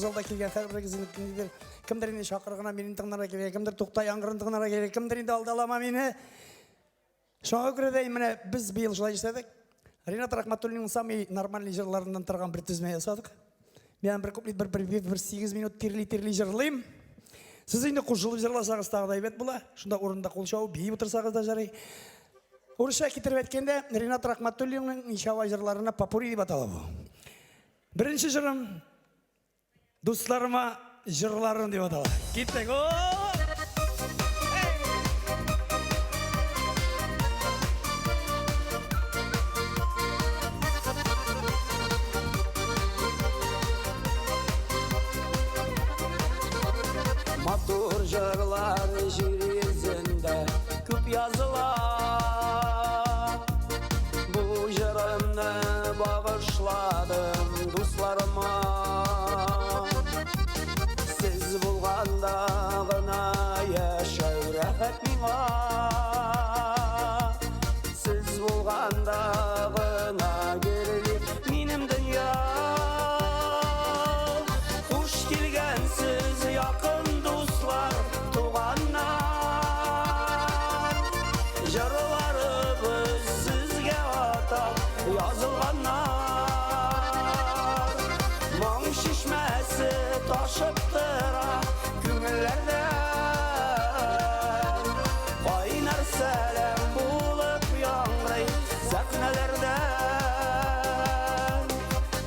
залда келген әрбір қызметтендер кімдер енді шақырғына менің тыңнара келе, кімдер тоқтай аңғырын тыңнара келе, кімдер енді алдалама мені. Шоңа көре міне біз биыл жылай жасадық. Ринат Рахматуллиннің самый нормальный жырларынан тұрған бір тізме жасадық. Мен бір куплет, бір 8 минут терли жырлайым. Сіз енді қошылып жырласаңыз тағыдай бет бұла. Шында орында қолшау бейіп отырсаңыз да жарай. Орысша кетіріп әткенде Ринат Рахматуллиннің иншалла жырларына попури деп аталып. Бірінші жырым достарыма жырларым деп аталып. Кеттік. Матур жырлар жер жүзінде көп yazılar. Бұл жырымны бағышладым достарыма. Сіз болғанда ғына яшау рахат миңа. Сіз болғанда ғына керіліп менің дүния. Қош келгенсіз яқын достар туғаннар. Жырларыбыз сізге атап yazылғаннар. Маң шешмәсі ташып тұра көңіллерден. Қайнар сәлем болып яңрай сәхнелерден.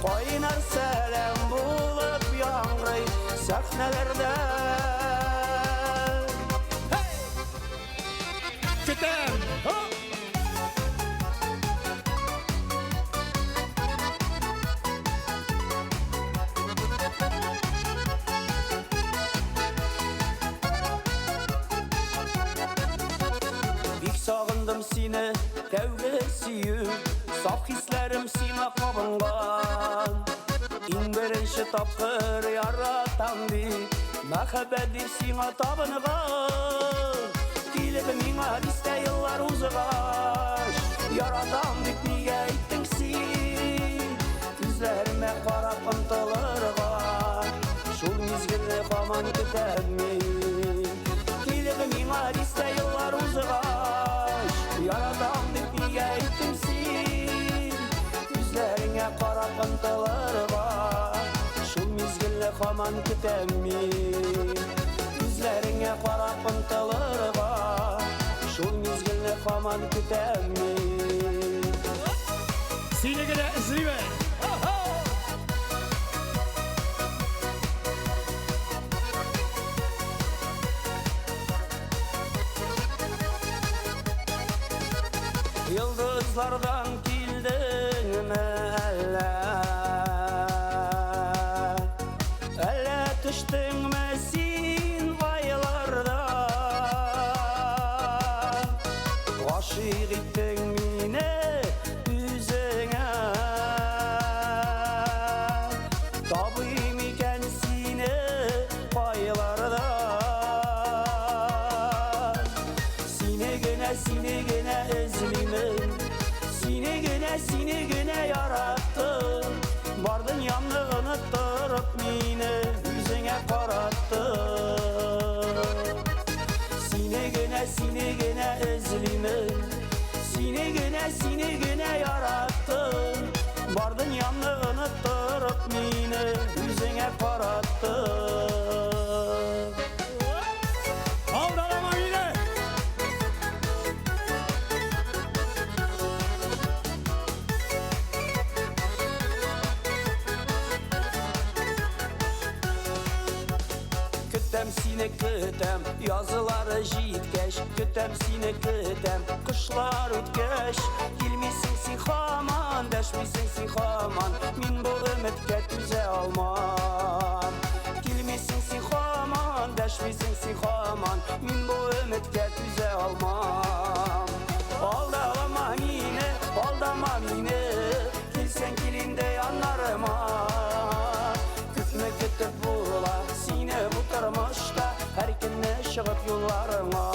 Қайнар сәлем болып яңрай сәхнелерден. Кетем! Бик сағындым сені тәуге сүйу, саф хисләрім сиңа қабынған. Иң бірінші тапқыр яратам бит, мәхәббәт дип сиңа табынған. Килеп миңа дистә еллар узгач, яратам дип нигә әйттең син? Күзләремә карап ынтылырга, шул мизгелне һаман көтәм мин. Килеп миңа дистә еллар узгач, яратам дип нигә әйттең син? Күзләреңә карап ынтылырга, шул мизгелне һаман көтәм мин. Күзләреңә карап ынтылырга, шул мизгелне һаман көтәм мин. Сені генә эзлибез. Yıldızlardan kildin әллә? Әллә төштің мә син айlardan? Ғашиқ иттің мине үзеңә. Табыйм икән сине айlardan. Сине генә эзлимен, сине генә яраттым. Бар дөньямны оныттырып мине үзеңә караттым. Сине генә эзлимен, сине генә яраттым. Бар дөньямны оныттырып мине үзеңә караттым. Алдалама мені! Көтәм сине көтәм, язылары җиткәч. Көтәм сине көтәм, кышлар үткәч. Килмисең син һаман, дәшмисең син һаман. Мин бу өметкә түзә алмам. Килмисең син һаман, дәшмисең син һаман. Мин бу өметкә түзә алмам. Алдама мине, килсәң кил инде яннарыма. Көтмә көтеп була сине бу тормышта, һәр көнне чыгып юлларыңа.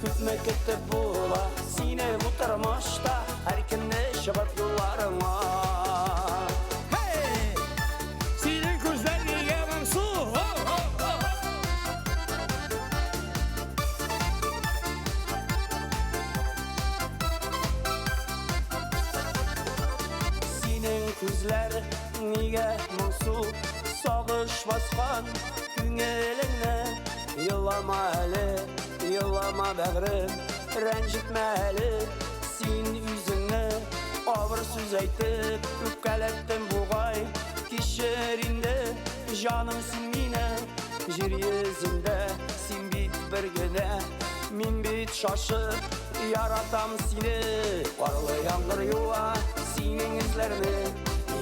Көтмә көтеп була сине бу тормышта, һәр көнне чыгып юлларыңа. Сенің көзлер неге мұңсу сағыш басқан күңеліңе? Елама әлі, елама бәғрім, рәнжітмә әлі сен үзіңні. Авыр сөз әйтіп өпкәләттім буғай, кешір инде жаным сен мине. Жер йөзендә сен бит бер генә, мин бит шашып яратам сине. Карлы яңгыр юа синең эзләрне,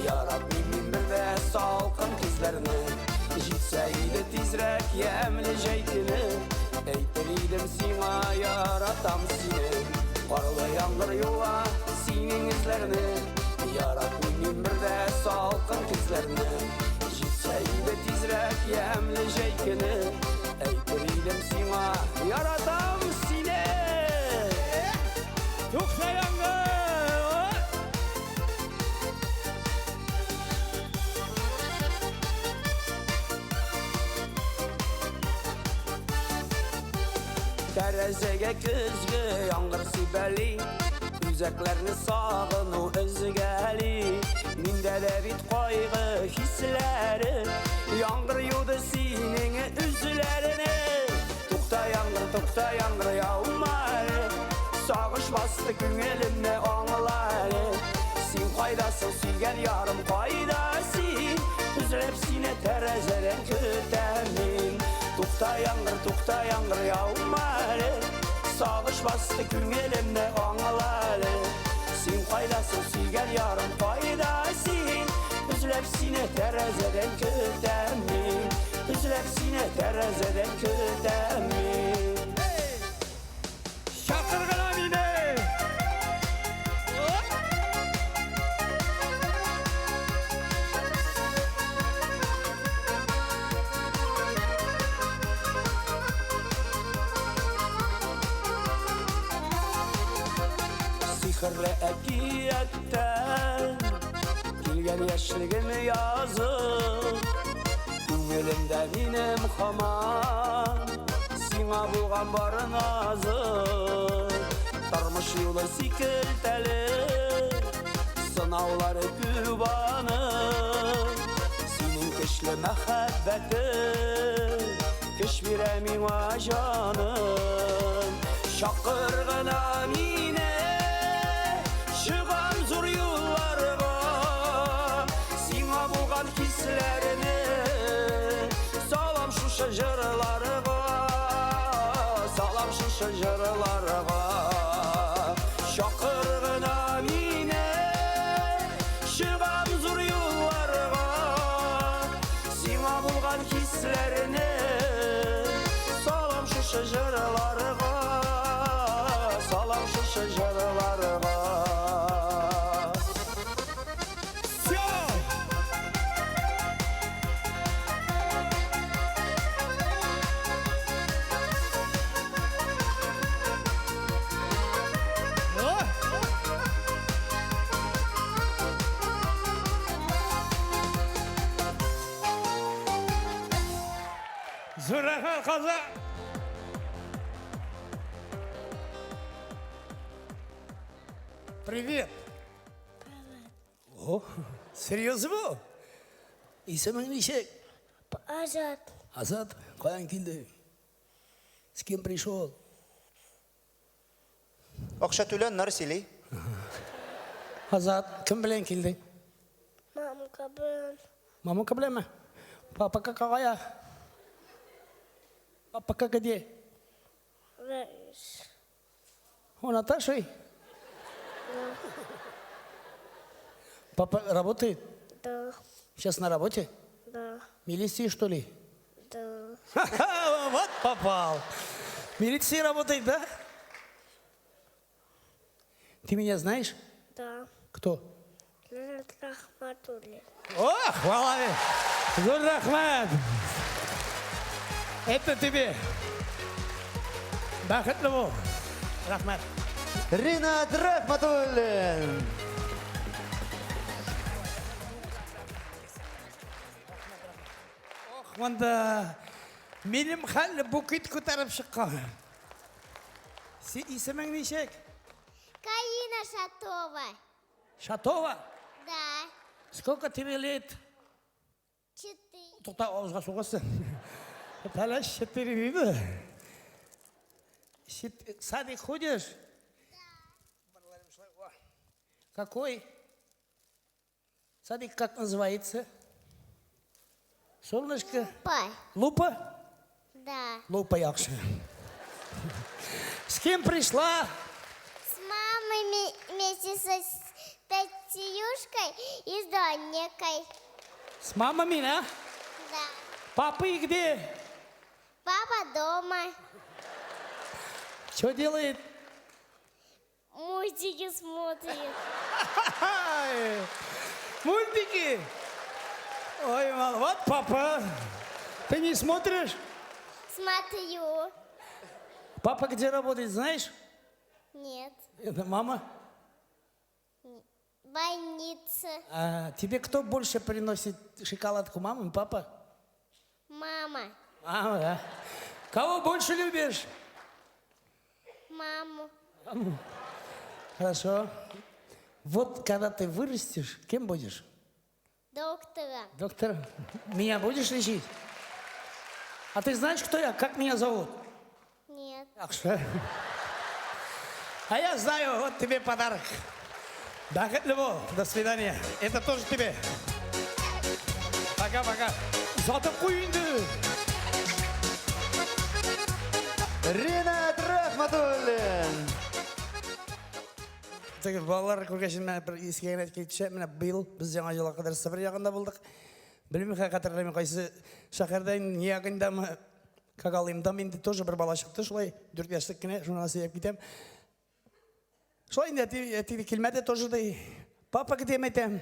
яратмыйм мин бер дә салкын күзләрне. Җитсә иде тизрәк ямьле җәйтене, әйтер идем сиңа яратам сине. Карлы яңгыр юа синең эзләрне, яратмыйм мин бер дә салкын күзләрне. Җитсә иде тизрәк ямьле җәйтене, әйтер идем сиңа яратам сине. Тукта яңгыр! Тәрәзәгә көзге яңгыр сибәли, үзәкләрне сагыну өзгәли. Миндә дә бит кайгы хисләре, яңгыр юды синең үзләренә. Тукта яңгыр яума әле, сагыш басты күңелемне аңла әле. Син кайдасың сөйгән ярым, кайда син? Үзләп сине тәрәзәдән көтәм мин. Тукта яңгыр яума әле, сагыш басты күңелемне аңла әле. Син кайдасың сөйгән ярым, кайда син? Үзләп сине тәрәзәдән көтәм мин. Үзләп сине тәрәзәдән көтәм мин. Шақырғына мине! Сихрлы әкияттән килгән яшьлегем язып, күңелемдә минем һаман сиңа булган бары назым. Тормыш юлы сикелтәле, сынаулары күп аның. Синең көчле мәхәббәтең көч бирә миңа җаным. Шакыргына мине, чыгам зур юлларга, сиңа булган хисләрне салам шушы җырларга, салам шушы җырларга. Шакыргына мине, чыгам зур юлларга, сиңа булган хисләрне салам шушы җырларга, салам шушы җырларга. Зурахат қаза! Привет! О, серьезно бұл? Исемің нешек? Азат. Азат, қаян келді? С кем пришел? Акча төлән нар сөйлей. Азат, кім білен келді? Мамка білен. Мамака біле ме? Папака қағая? Папака где? Рейс. Он Наташей? Папа работает? Да. Сейчас на работе? Да. Милиции, что ли? Да. Ха-ха, вот попал. Милиция работает, да? Ты меня знаешь? Да. Кто? Леонид Рахматуллин. О, хвала! Зур рахмат! Это тебе. Бақытлы бол. Рахмат. Ринат Рахматуллин. Ох, онда менің хәлі букет көтеріп шыққан. Сен есімің нешек? Каина Шатова. Шатова? Да. Сколько тебе лет? 4. Тоқта, ауызға соғасың. Тәлі 4 дейді. Садик ходишь? Да. Какой? Садик как называется? Солнышко? Пай. Лупа? Да. Лупа якша. С кем пришла? С мамой вместе со Татьюшкой и с Донникой. С мамами, да? Да. Папы где? Папа дома. Что делает? Мультики смотрит. Мультики? Ой, мал, вот папа. Ты не смотришь? Смотрю. Папа где работает, знаешь? Нет. Это мама. Больница. А тебе кто больше приносит шоколадку, мама или папа? Мама. Мама, да. Кого больше любишь? Маму. Хорошо. Вот когда ты вырастешь, кем будешь? Доктора. Доктор, меня будешь лечить? А ты знаешь, кто я? Как меня зовут? Нет. Так что? А я знаю, вот тебе подарок. Да, Любовь, до свидания. Это тоже тебе. Пока-пока. Зато куинды. Ринат Рахматуллин. Балалар көргешін мен бір ескеген әткелікше, міне биыл біз жаңа жылға қадар сібір жағында болдық. Білмей қатырғымен қайсы шақырдайын не ағында ма, қағалымда менде тоже бір бала шықты, шылай 4 яшылық кіне, жуна себеп кетем. Шылай әтейді келмеді тоже дей. Папа кетем айтам,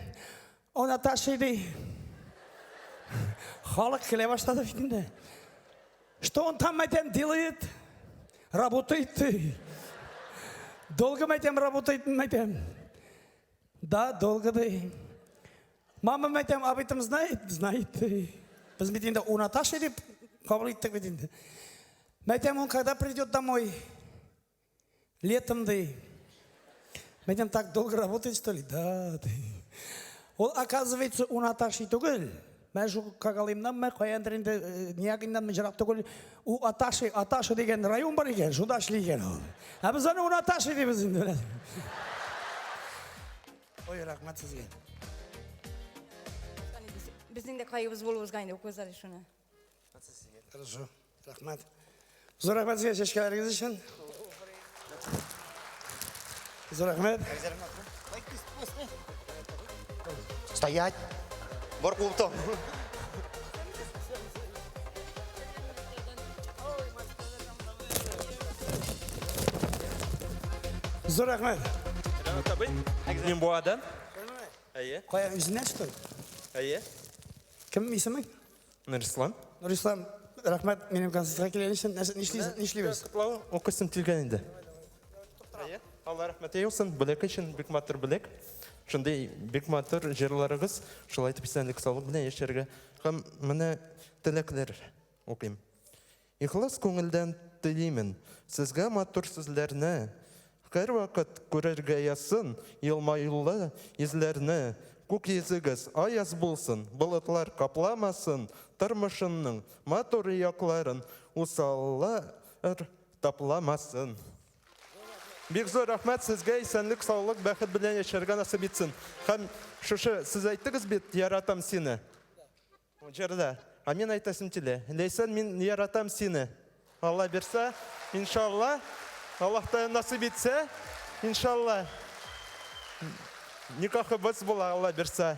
он Наташа дей. Халық келе баштады бетінде. Что он там айтам делает? Работает ты. Долго айтам работает, айтам. Да, долго да. Мама айтам, об этом знает? Знает. Біз бетінде у Наташи деп қабыл еттік бетінде. Айтам, он когда придет домой? Летом, да. Айтам, так долго работает, что ли? Да, да. Он, оказывается, у Наташи түгіл. Мен şu kağalımdan ben koyanlarında niyaginden mecrak tokul o Ataşı деген rayон бар екен, şunda işleyken o. Ha biz onu Ataşı diye bizim öyle. Ой, rahmet sizge. Біздің де қайыбыз болып өзгайын деп көздері шыны. Хорошо, rahmet. Zor rahmet sizge şeşkeleriniz için. Zor rahmet. Стоять. Боркулто. Zor rahmet. Tabii. Мен bu adam. Әйе. Koya yüzünden çıktı. Әйе. Kim ismi? Nurислам. Nurислам, rahmet benim konsertime geldiğin için ne işliyoruz? Құтлау, о костюм тилгенінде. Әйе. Алла рахмет eylesin. Білек үшін бек матыр білек. Шындай бек матыр жерларығыз. Шылай айтып исәнлік салып міне ешерге. Хам міне тілеклер оқим. Ихлас көңілден тілеймін. Сізге матыр сүзлеріне. Қар вақыт көрерге ясын. Елмайлы езлеріне. Көк езігіз аяз болсын. Бұлытлар қапламасын. Тұрмышының матыр яқларын. Усаллар тапламасын. Бек зор рахмет сізге исәнлік, саулық, бәхет білен ешерге насып етсін. Хам, шушы, сіз айттыңыз бет, яратам сені. Жерді, а мен айтасым тіле. Лейсен, мен яратам сені. Алла берсе, иншалла, Аллахта насып етсе, иншалла. Никақы біз бола, Алла берсе.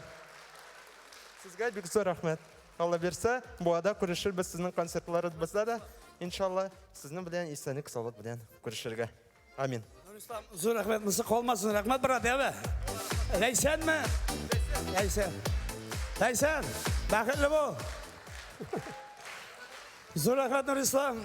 Сізге бек зор рахмет. Алла берсе, бұада көрішір біз сіздің концертлары бізді да, иншалла, сіздің білен исәнлік, саулық білен көрішірге. Амин. Zor rahmet mısık olmasın. Rahmet bırak değil mi? Leysen mi? Leysen. Leysen. Bakın bu. Zor rahmet Nurислам.